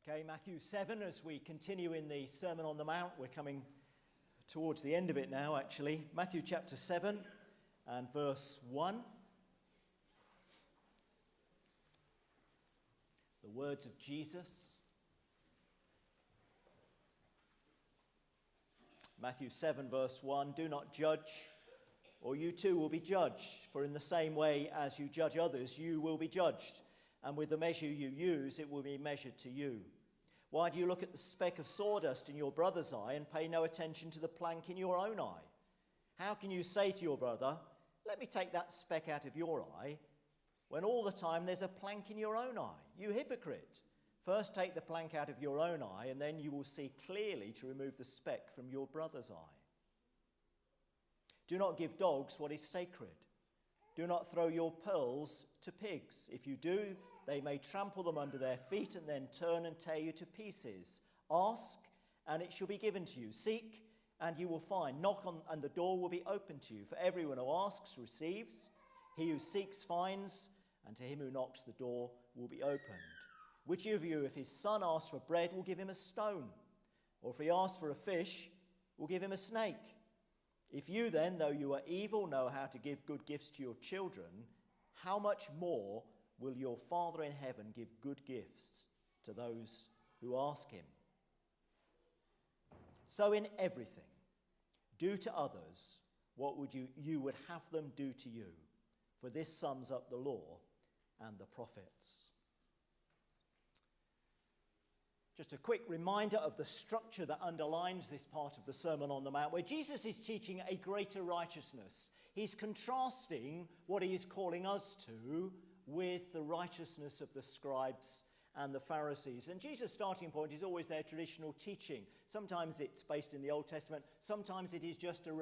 Okay, Matthew 7, as we continue in the Sermon on the Mount, we're coming towards the end of it now, actually. Matthew chapter 7 and verse 1. The words of Jesus. Matthew 7, verse 1, "Do not judge, or you too will be judged. For in the same way as you judge others, you will be judged. And with the measure you use, it will be measured to you. Why do you look at the speck of sawdust in your brother's eye and pay no attention to the plank in your own eye? How can you say to your brother, 'Let me take that speck out of your eye,' when all the time there's a plank in your own eye? You hypocrite! First take the plank out of your own eye, and then you will see clearly to remove the speck from your brother's eye. Do not give dogs what is sacred. Do not throw your pearls to pigs. If you do, they may trample them under their feet and then turn and tear you to pieces. Ask, and it shall be given to you. Seek, and you will find. Knock on, and the door will be opened to you. For everyone who asks receives. He who seeks finds, and to him who knocks the door will be opened. Which of you, if his son asks for bread, will give him a stone? Or if he asks for a fish, will give him a snake? If you then, though you are evil, know how to give good gifts to your children, how much more will your Father in heaven give good gifts to those who ask him? So in everything, do to others what you would have them do to you, for this sums up the law and the prophets." Just a quick reminder of the structure that underlines this part of the Sermon on the Mount, where Jesus is teaching a greater righteousness. He's contrasting what he is calling us to with the righteousness of the scribes and the Pharisees. And Jesus' starting point is always their traditional teaching. Sometimes it's based in the Old Testament. Sometimes it is just a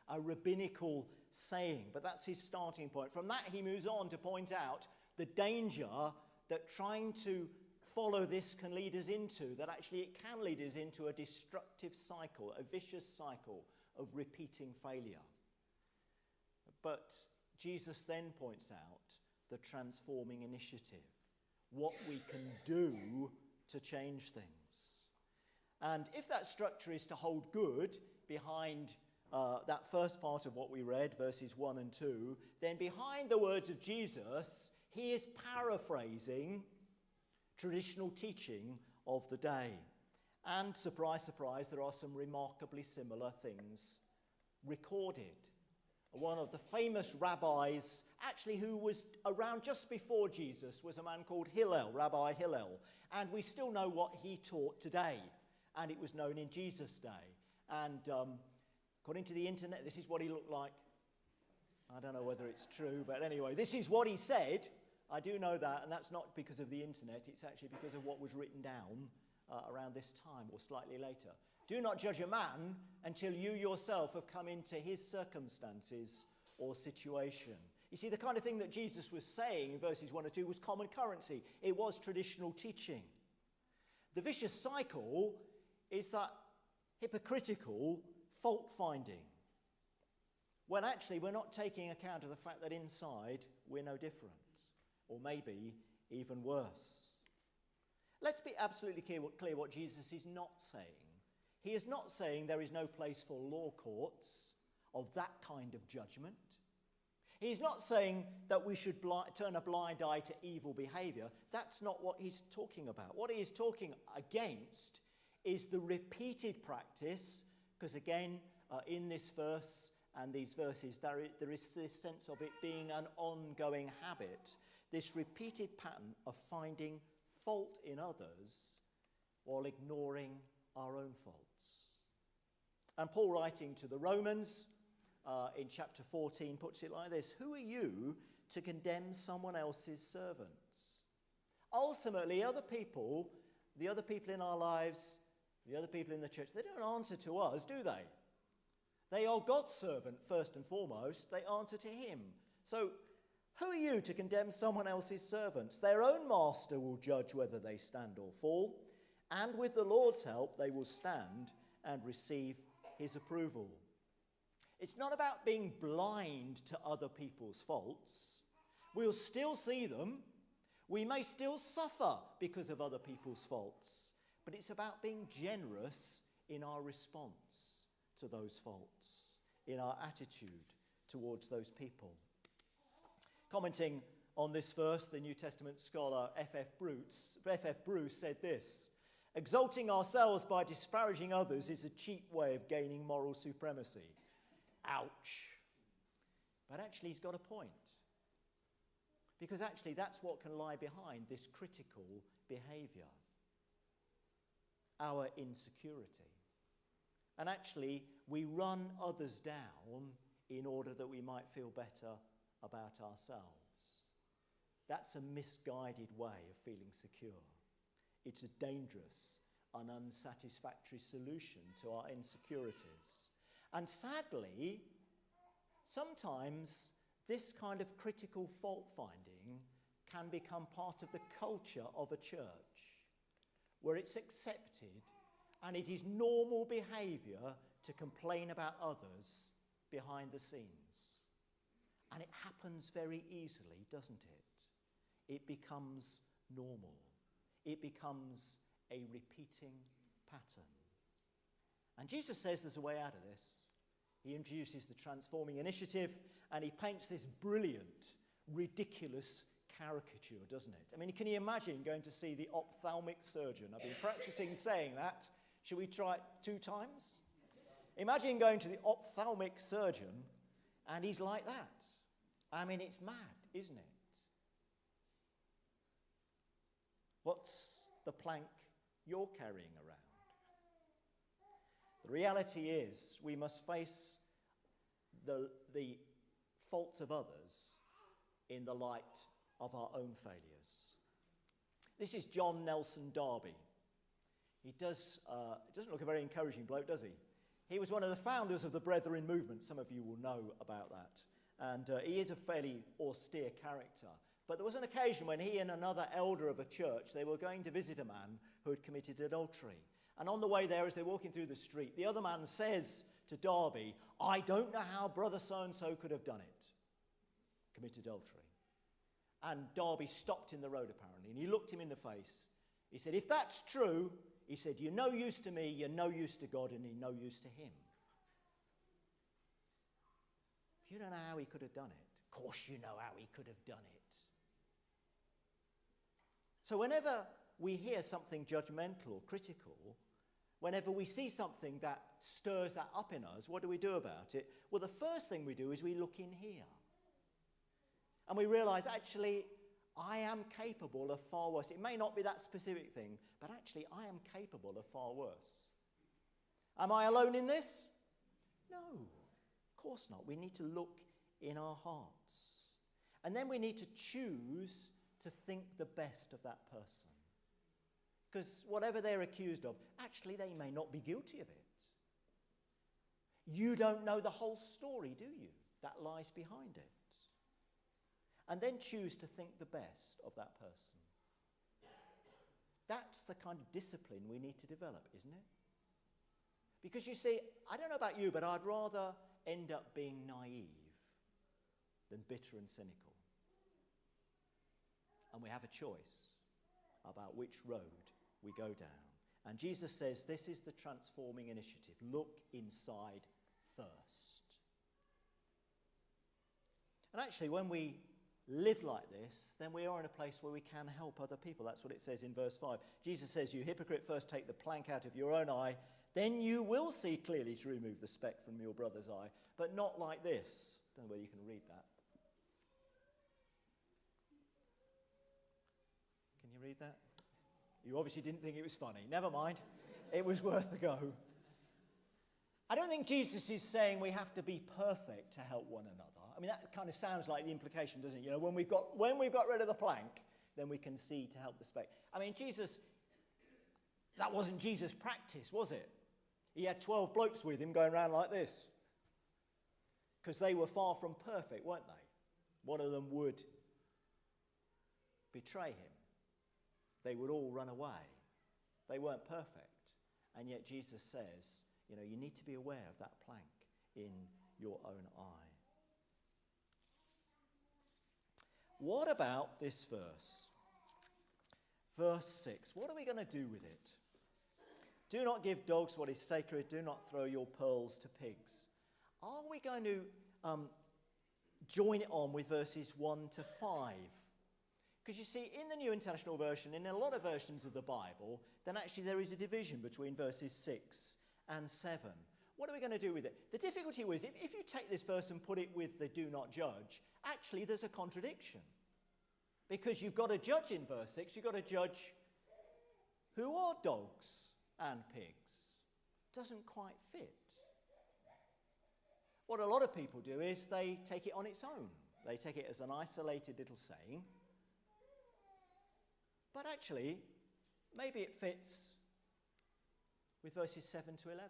rabbinical saying. But that's his starting point. From that, he moves on to point out the danger that trying to follow this can lead us into, that actually it can lead us into a destructive cycle, a vicious cycle of repeating failure. But Jesus then points out the transforming initiative, what we can do to change things. And if that structure is to hold good behind that first part of what we read, verses 1 and 2, then behind the words of Jesus, he is paraphrasing traditional teaching of the day. And surprise, surprise, there are some remarkably similar things recorded. One of the famous rabbis, actually who was around just before Jesus, was a man called Hillel, Rabbi Hillel. And we still know what he taught today. And it was known in Jesus' day. And according to the internet, this is what he looked like. I don't know whether it's true, but anyway, this is what he said. I do know that, and that's not because of the internet. It's actually because of what was written down around this time or slightly later. Do not judge a man until you yourself have come into his circumstances or situation. You see, the kind of thing that Jesus was saying in verses 1 and 2 was common currency. It was traditional teaching. The vicious cycle is that hypocritical fault-finding, when actually we're not taking account of the fact that inside we're no different, or maybe even worse. Let's be absolutely clear what Jesus is not saying. He is not saying there is no place for law courts of that kind of judgment. He's not saying that we should turn a blind eye to evil behaviour. That's not what he's talking about. What he is talking against is the repeated practice, because again, in this verse and these verses, there is this sense of it being an ongoing habit, this repeated pattern of finding fault in others while ignoring our own faults. And Paul, writing to the Romans in chapter 14, puts it like this: "Who are you to condemn someone else's servants?" Ultimately, the other people in our lives, the other people in the church, they don't answer to us, do they? They are God's servant first and foremost. They answer to him. So who are you to condemn someone else's servants? Their own master will judge whether they stand or fall, and with the Lord's help they will stand and receive his approval. It's not about being blind to other people's faults. We'll still see them. We may still suffer because of other people's faults, but it's about being generous in our response to those faults, in our attitude towards those people. Commenting on this verse, the New Testament scholar F.F. Bruce said this: "Exalting ourselves by disparaging others is a cheap way of gaining moral supremacy." Ouch. But actually he's got a point. Because actually that's what can lie behind this critical behaviour. Our insecurity. And actually we run others down in order that we might feel better about ourselves. That's a misguided way of feeling secure. It's a dangerous and unsatisfactory solution to our insecurities. And sadly, sometimes this kind of critical fault-finding can become part of the culture of a church, where it's accepted and it is normal behaviour to complain about others behind the scenes. And it happens very easily, doesn't it? It becomes normal. It becomes a repeating pattern. And Jesus says there's a way out of this. He introduces the transforming initiative, and he paints this brilliant, ridiculous caricature, doesn't it? I mean, can you imagine going to see the ophthalmic surgeon? I've been practicing saying that. Shall we try it 2 times? Imagine going to the ophthalmic surgeon, and he's like that. I mean, it's mad, isn't it? What's the plank you're carrying around? The reality is we must face the faults of others in the light of our own failures. This is John Nelson Darby. He doesn't look a very encouraging bloke, does he? He was one of the founders of the Brethren movement. Some of you will know about that. And he is a fairly austere character. But there was an occasion when he and another elder of a church, they were going to visit a man who had committed adultery. And on the way there, as they're walking through the street, the other man says to Darby, "I don't know how brother so-and-so could have done it." Commit adultery. And Darby stopped in the road, apparently, and he looked him in the face. He said, "If that's true," he said, "you're no use to me, you're no use to God, and you're no use to him." If you don't know how he could have done it, of course you know how he could have done it. So whenever we hear something judgmental or critical, whenever we see something that stirs that up in us, what do we do about it? Well, the first thing we do is we look in here. And we realise, actually, I am capable of far worse. It may not be that specific thing, but actually I am capable of far worse. Am I alone in this? No, of course not. We need to look in our hearts. And then we need to choose to think the best of that person. Because whatever they're accused of, actually they may not be guilty of it. You don't know the whole story, do you? That lies behind it. And then choose to think the best of that person. That's the kind of discipline we need to develop, isn't it? Because you see, I don't know about you, but I'd rather end up being naive than bitter and cynical. And we have a choice about which road we go down. And Jesus says this is the transforming initiative. Look inside first. And actually, when we live like this, then we are in a place where we can help other people. That's what it says in verse 5. Jesus says, "You hypocrite, first take the plank out of your own eye, then you will see clearly to remove the speck from your brother's eye, but not like this." I don't know whether you can read that. Can you read that? You obviously didn't think it was funny. Never mind. It was worth a go. I don't think Jesus is saying we have to be perfect to help one another. I mean, that kind of sounds like the implication, doesn't it? You know, when we've got rid of the plank, then we can see to help the speck. I mean, that wasn't Jesus' practice, was it? He had 12 blokes with him going around like this. Because they were far from perfect, weren't they? One of them would betray him. They would all run away. They weren't perfect. And yet Jesus says, you know, you need to be aware of that plank in your own eye. What about this verse? Verse 6, what are we going to do with it? Do not give dogs what is sacred. Do not throw your pearls to pigs. Are we going to join it on with verses 1 to 5? Because you see, in the New International Version, in a lot of versions of the Bible, then actually there is a division between verses 6 and 7. What are we going to do with it? The difficulty is, if you take this verse and put it with the do not judge, actually there's a contradiction. Because you've got to judge in verse 6, you've got to judge who are dogs and pigs. Doesn't quite fit. What a lot of people do is they take it on its own. They take it as an isolated little saying. But actually, maybe it fits with verses 7 to 11.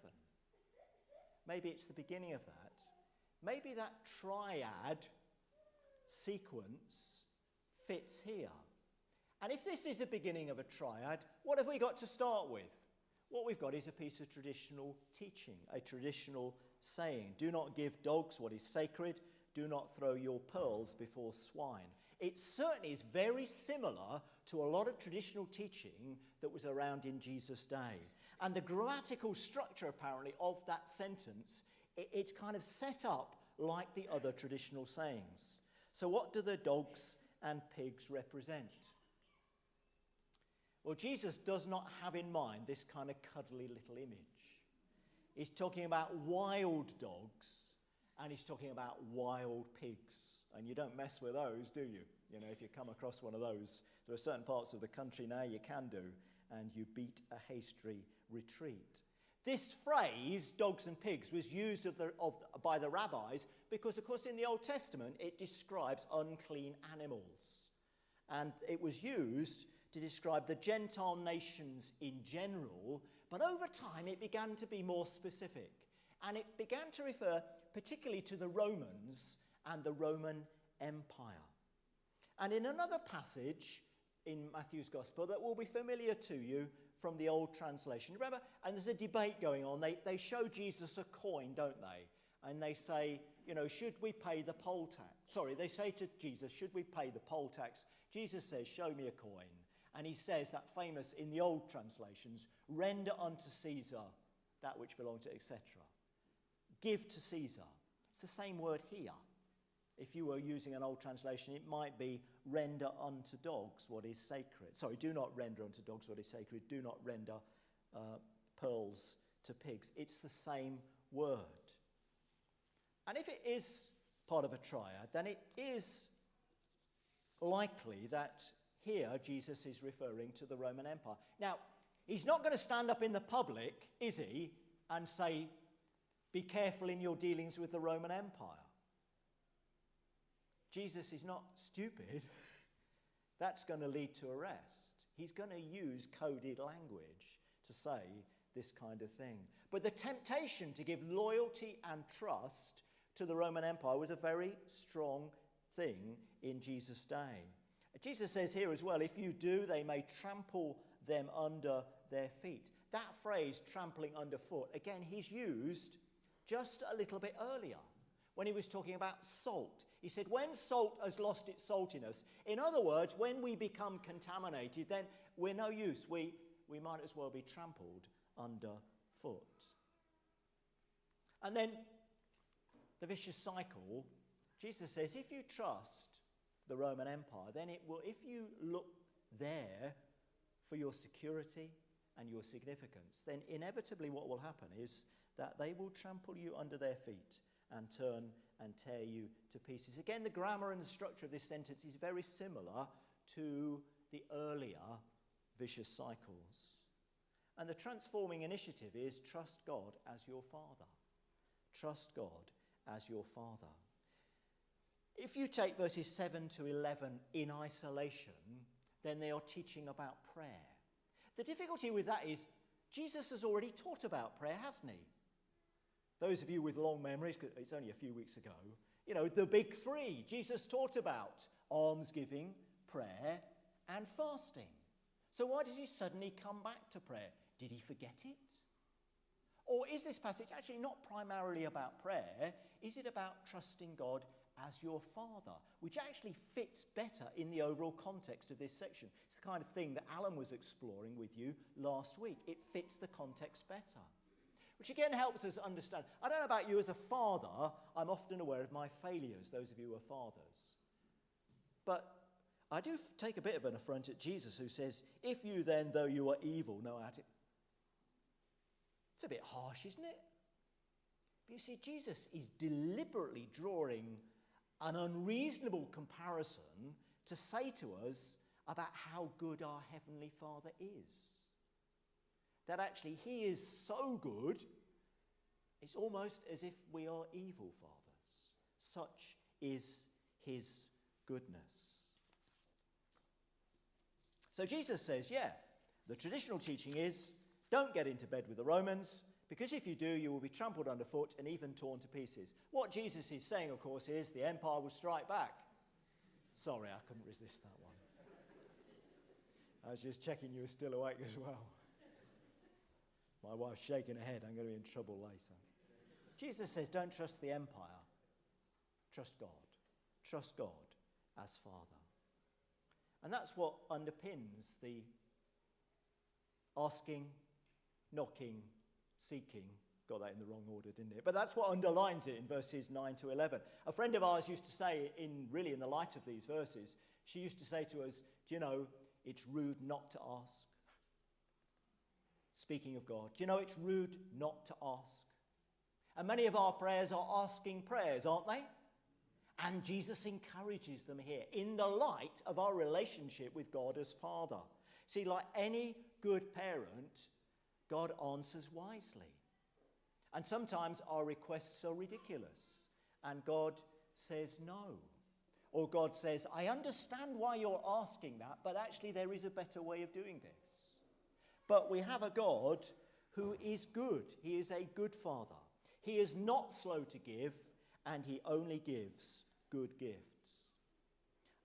Maybe it's the beginning of that. Maybe that triad sequence fits here. And if this is the beginning of a triad, what have we got to start with? What we've got is a piece of traditional teaching, a traditional saying. Do not give dogs what is sacred. Do not throw your pearls before swine. It certainly is very similar to a lot of traditional teaching that was around in Jesus' day. And the grammatical structure, apparently, of that sentence, it's kind of set up like the other traditional sayings. So what do the dogs and pigs represent? Well, Jesus does not have in mind this kind of cuddly little image. He's talking about wild dogs, and he's talking about wild pigs. And you don't mess with those, do you? You know, if you come across one of those, there are certain parts of the country now you can do, and you beat a hasty retreat. This phrase, dogs and pigs, was used by the rabbis because, of course, in the Old Testament, it describes unclean animals. And it was used to describe the Gentile nations in general, but over time it began to be more specific. And it began to refer particularly to the Romans and the Roman Empire. And in another passage in Matthew's Gospel that will be familiar to you from the old translation. Remember, and there's a debate going on. They show Jesus a coin, don't they? And they say, you know, should we pay the poll tax? Sorry, they say to Jesus, should we pay the poll tax? Jesus says, show me a coin. And he says that famous, in the old translations, render unto Caesar that which belongs to, etc. Give to Caesar. It's the same word here. If you were using an old translation, it might be render unto dogs what is sacred. Sorry, do not render unto dogs what is sacred. Do not render pearls to pigs. It's the same word. And if it is part of a triad, then it is likely that here Jesus is referring to the Roman Empire. Now, he's not going to stand up in the public, is he, and say, be careful in your dealings with the Roman Empire. Jesus is not stupid. That's going to lead to arrest. He's going to use coded language to say this kind of thing. But the temptation to give loyalty and trust to the Roman Empire was a very strong thing in Jesus' day. Jesus says here as well, if you do, they may trample them under their feet. That phrase, trampling underfoot, again, he's used just a little bit earlier when he was talking about salt. He said, when salt has lost its saltiness, in other words, when we become contaminated, then we're no use. We might as well be trampled underfoot. And then the vicious cycle, Jesus says, if you trust the Roman Empire, then it will, if you look there for your security and your significance, then inevitably what will happen is that they will trample you under their feet and turn and tear you to pieces. Again, the grammar and the structure of this sentence is very similar to the earlier vicious cycles. And the transforming initiative is trust God as your Father. Trust God as your Father. If you take verses 7 to 11 in isolation, then they are teaching about prayer. The difficulty with that is Jesus has already taught about prayer, hasn't he? Those of you with long memories, because it's only a few weeks ago, you know, the big three. Jesus taught about almsgiving, prayer, and fasting. So why does he suddenly come back to prayer? Did he forget it? Or is this passage actually not primarily about prayer? Is it about trusting God as your Father, which actually fits better in the overall context of this section. It's the kind of thing that Alan was exploring with you last week. It fits the context better, which again helps us understand. I don't know about you as a father, I'm often aware of my failures, those of you who are fathers. But I do take a bit of an affront at Jesus, who says, if you then, though you are evil, know how to... It's a bit harsh, isn't it? But you see, Jesus is deliberately drawing an unreasonable comparison to say to us about how good our Heavenly Father is. That actually he is so good, it's almost as if we are evil fathers. Such is his goodness. So Jesus says, yeah, the traditional teaching is, don't get into bed with the Romans, because if you do, you will be trampled underfoot and even torn to pieces. What Jesus is saying, of course, is the empire will strike back. Sorry, I couldn't resist that one. I was just checking you were still awake as well. My wife's shaking her head. I'm going to be in trouble later. Jesus says, don't trust the empire. Trust God. Trust God as Father. And that's what underpins the asking, knocking, seeking. Got that in the wrong order, didn't it? But that's what underlines it in verses 9 to 11. A friend of ours used to say, in the light of these verses, she used to say to us, do you know, it's rude not to ask. Speaking of God, do you know it's rude not to ask? And many of our prayers are asking prayers, aren't they? And Jesus encourages them here in the light of our relationship with God as Father. See, like any good parent, God answers wisely. And sometimes our requests are ridiculous, and God says no. Or God says, I understand why you're asking that, but actually there is a better way of doing this. But we have a God who is good. He is a good Father. He is not slow to give, and he only gives good gifts.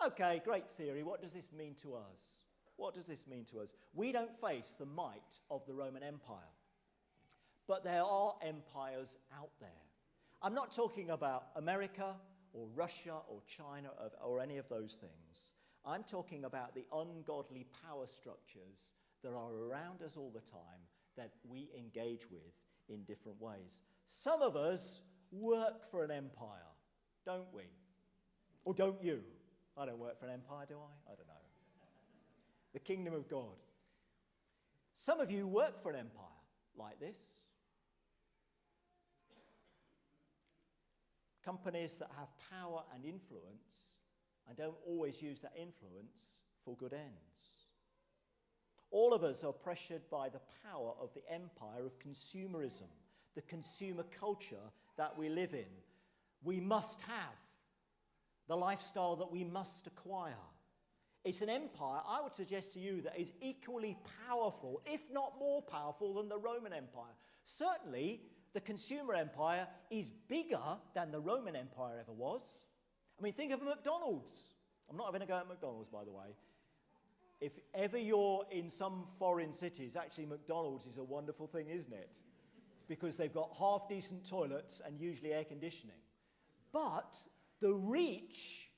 Okay, great theory. What does this mean to us? What does this mean to us? We don't face the might of the Roman Empire. But there are empires out there. I'm not talking about America or Russia or China or any of those things. I'm talking about the ungodly power structures that are around us all the time that we engage with in different ways. Some of us work for an empire, don't we? Or don't you? I don't work for an empire, do I? I don't know. The kingdom of God. Some of you work for an empire like this. Companies that have power and influence and don't always use that influence for good ends. All of us are pressured by the power of the empire of consumerism, the consumer culture that we live in. We must have the lifestyle that we must acquire. It's an empire, I would suggest to you, that is equally powerful, if not more powerful, than the Roman Empire. Certainly, the consumer empire is bigger than the Roman Empire ever was. I mean, think of McDonald's. I'm not having a go at McDonald's, by the way. If ever you're in some foreign cities, actually McDonald's is a wonderful thing, isn't it? Because they've got half-decent toilets and usually air conditioning. But the reach,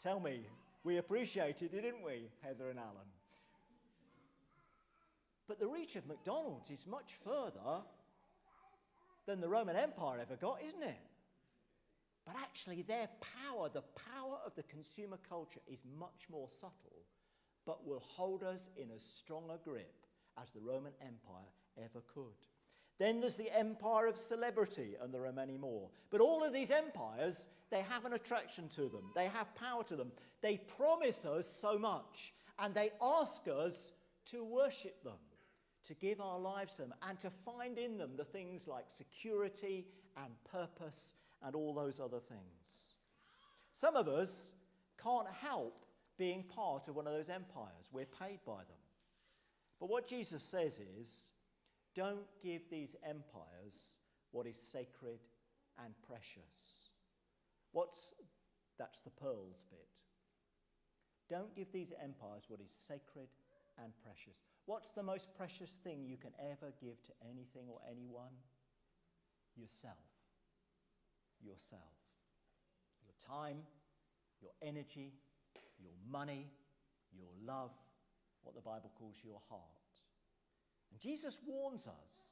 tell me, we appreciated it, didn't we, Heather and Alan? But the reach of McDonald's is much further than the Roman Empire ever got, isn't it? But actually their power, the power of the consumer culture, is much more subtle, but will hold us in as strong a grip as the Roman Empire ever could. Then there's the empire of celebrity, and there are many more. But all of these empires, they have an attraction to them. They have power to them. They promise us so much, and they ask us to worship them, to give our lives to them, and to find in them the things like security and purpose and all those other things. Some of us can't help being part of one of those empires. We're paid by them. But what Jesus says is, don't give these empires what is sacred and precious. That's the pearls bit. Don't give these empires what is sacred and precious. What's the most precious thing you can ever give to anything or anyone? Yourself. Yourself. Your time, your energy, your money, your love, what the Bible calls your heart. And Jesus warns us,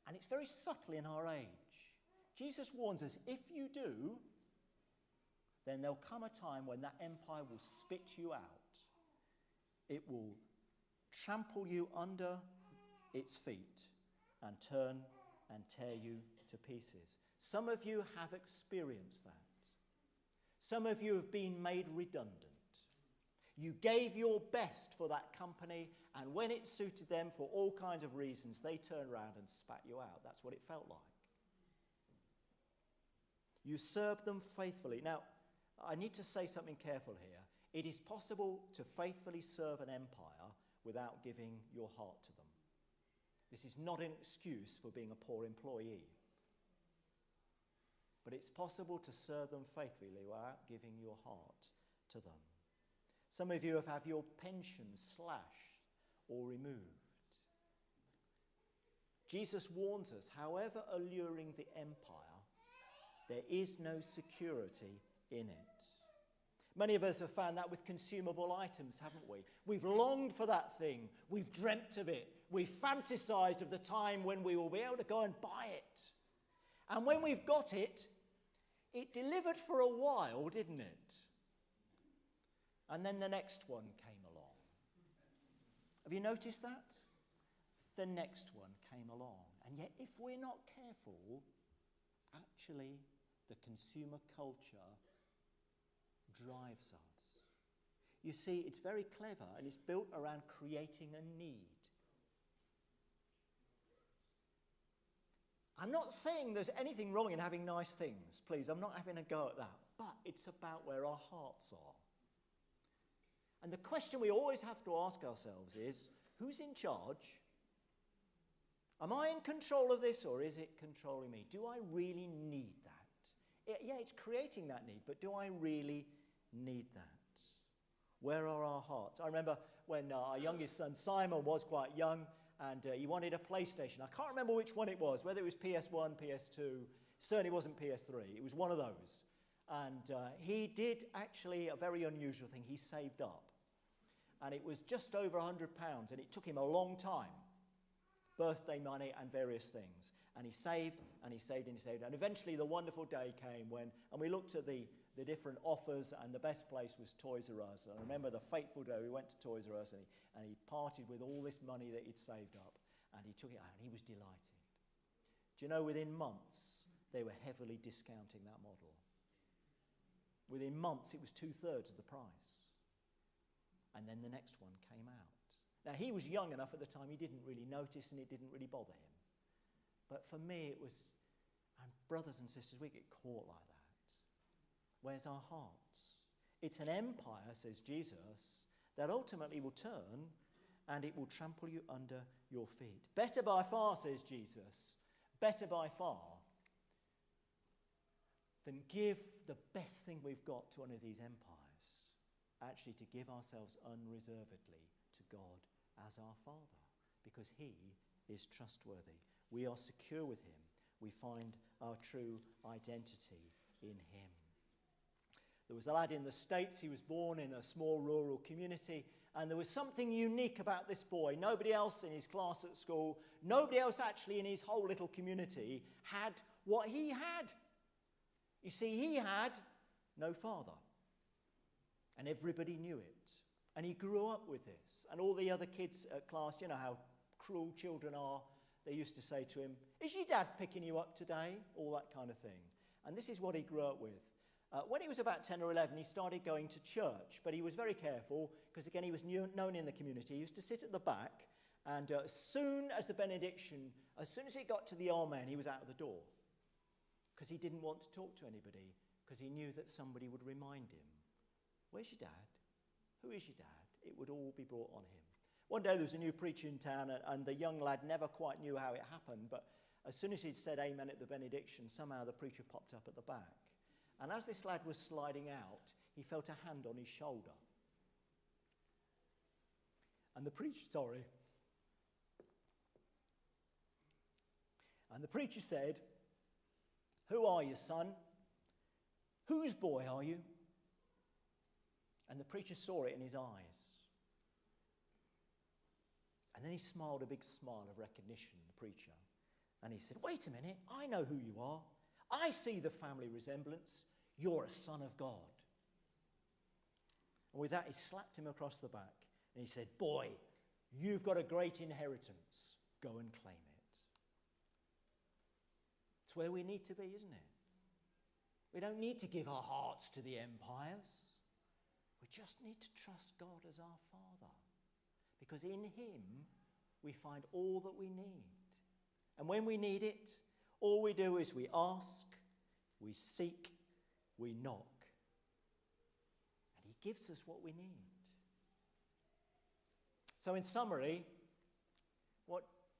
and it's very subtle in our age. Jesus warns us, if you do, then there'll come a time when that empire will spit you out. It will trample you under its feet and turn and tear you to pieces. Some of you have experienced that. Some of you have been made redundant. You gave your best for that company, and when it suited them for all kinds of reasons, they turned around and spat you out. That's what it felt like. You served them faithfully. Now, I need to say something careful here. It is possible to faithfully serve an empire without giving your heart to them. This is not an excuse for being a poor employee. But it's possible to serve them faithfully without giving your heart to them. Some of you have had your pension slashed or removed. Jesus warns us, however alluring the empire, there is no security in it. Many of us have found that with consumable items, haven't we? We've longed for that thing. We've dreamt of it. We've fantasized of the time when we will be able to go and buy it. And when we've got it, it delivered for a while, didn't it? And then the next one came along. Have you noticed that? The next one came along. And yet, if we're not careful, actually, the consumer culture drives us. You see, it's very clever, and it's built around creating a need. I'm not saying there's anything wrong in having nice things. Please, I'm not having a go at that. But it's about where our hearts are. And the question we always have to ask ourselves is, who's in charge? Am I in control of this, or is it controlling me? Do I really need that? Yeah, it's creating that need, but do I really need that? Where are our hearts? I remember when our youngest son Simon was quite young, and he wanted a PlayStation. I can't remember which one it was, whether it was PS1, PS2. Certainly wasn't PS3. It was one of those. And he did actually a very unusual thing. He saved up. And it was just over £100, and it took him a long time. Birthday money and various things. And he saved, and he saved, and he saved. And eventually the wonderful day came when, and we looked at the different offers, and the best place was Toys R Us. And I remember the fateful day we went to Toys R Us, and he parted with all this money that he'd saved up, and he took it out, and he was delighted. Do you know, within months, they were heavily discounting that model. Within months, it was 2/3 of the price. And then the next one came out. Now, he was young enough at the time, he didn't really notice, and it didn't really bother him. But for me, it was, and brothers and sisters, we get caught like that. Where's our hearts? It's an empire, says Jesus, that ultimately will turn and it will trample you under your feet. Better by far, says Jesus, better by far than give the best thing we've got to one of these empires, actually to give ourselves unreservedly to God as our Father, because he is trustworthy. We are secure with him. We find our true identity in him. There was a lad in the States. He was born in a small rural community, and there was something unique about this boy. Nobody else in his class at school, nobody else actually in his whole little community had what he had. You see, he had no father, and everybody knew it. And he grew up with this. And all the other kids at class, you know how cruel children are, they used to say to him, "Is your dad picking you up today?" All that kind of thing. And this is what he grew up with. When he was about 10 or 11, he started going to church, but he was very careful because, again, he was known in the community. He used to sit at the back, and as soon as the benediction, as soon as it got to the Amen, he was out of the door because he didn't want to talk to anybody, because he knew that somebody would remind him, "Where's your dad? Who is your dad?" It would all be brought on him. One day there was a new preacher in town, and the young lad never quite knew how it happened, but as soon as he'd said amen at the benediction, somehow the preacher popped up at the back. And as this lad was sliding out, he felt a hand on his shoulder. And the preacher said, "Who are you, son?" Whose boy are you? And the preacher saw it in his eyes. And then he smiled a big smile of recognition, the preacher. And he said, wait a minute, I know who you are. I see the family resemblance. You're a son of God. And with that, he slapped him across the back. And he said, boy, you've got a great inheritance. Go and claim it. It's where we need to be, isn't it? We don't need to give our hearts to the empires. We just need to trust God as our Father. Because in him, we find all that we need. And when we need it, all we do is we ask, we seek, we knock. And he gives us what we need. So in summary,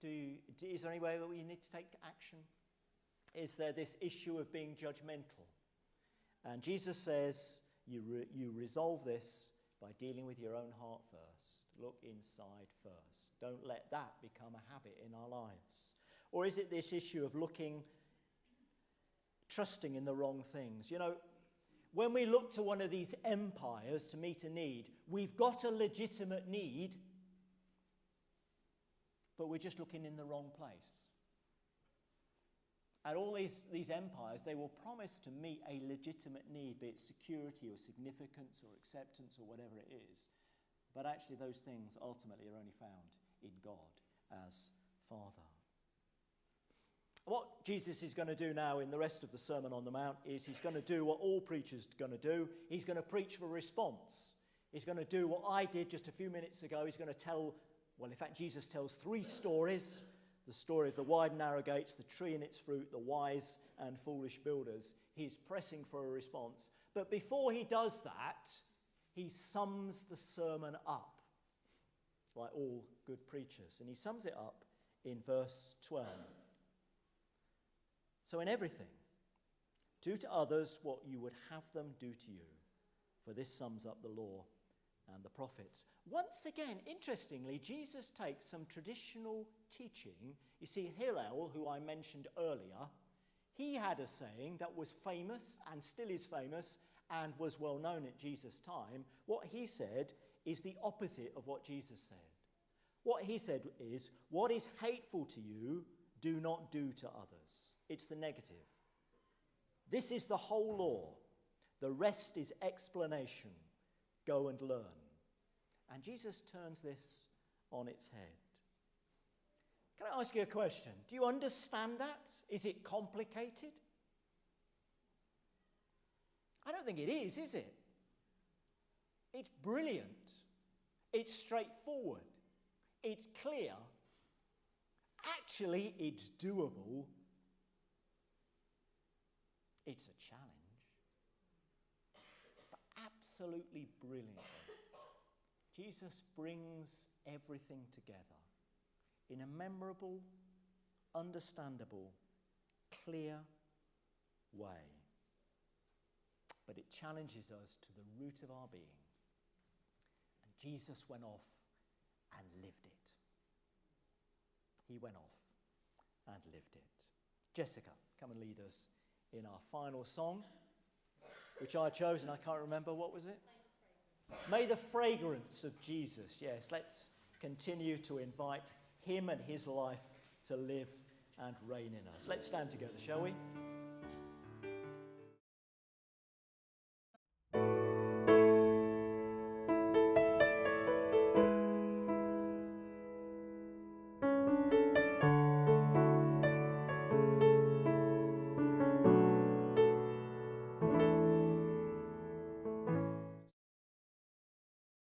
is there any way that we need to take action? Is there this issue of being judgmental? And Jesus says you resolve this by dealing with your own heart first. Look inside first. Don't let that become a habit in our lives. Or is it this issue of trusting in the wrong things? You know, when we look to one of these empires to meet a need, we've got a legitimate need, but we're just looking in the wrong place. And all these empires, they will promise to meet a legitimate need, be it security or significance or acceptance or whatever it is. But actually those things ultimately are only found in God as Father. What Jesus is going to do now in the rest of the Sermon on the Mount is he's going to do what all preachers are going to do. He's going to preach for response. He's going to do what I did just a few minutes ago. He's going to Jesus tells 3 stories. The story of the wide and narrow gates, the tree and its fruit, the wise and foolish builders. He's pressing for a response. But before he does that, he sums the sermon up, like all good preachers. And he sums it up in verse 12. So in everything, do to others what you would have them do to you, for this sums up the law and the prophets. Once again, interestingly, Jesus takes some traditional teaching. You see, Hillel, who I mentioned earlier, he had a saying that was famous and still is famous and was well known at Jesus' time. What he said is the opposite of what Jesus said. What he said is, what is hateful to you, do not do to others. It's the negative. This is the whole law. The rest is explanation. Go and learn. And Jesus turns this on its head. Can I ask you a question? Do you understand that? Is it complicated? I don't think it is it? It's brilliant. It's straightforward. It's clear. Actually, it's doable. It's a challenge. But absolutely brilliant. Jesus brings everything together in a memorable, understandable, clear way. But it challenges us to the root of our being. And Jesus went off and lived it. He went off and lived it. Jessica, come and lead us in our final song, which I chose and I can't remember. What was it? May the fragrance of Jesus. Yes, let's continue to invite him and his life to live and reign in us. Let's stand together, shall we?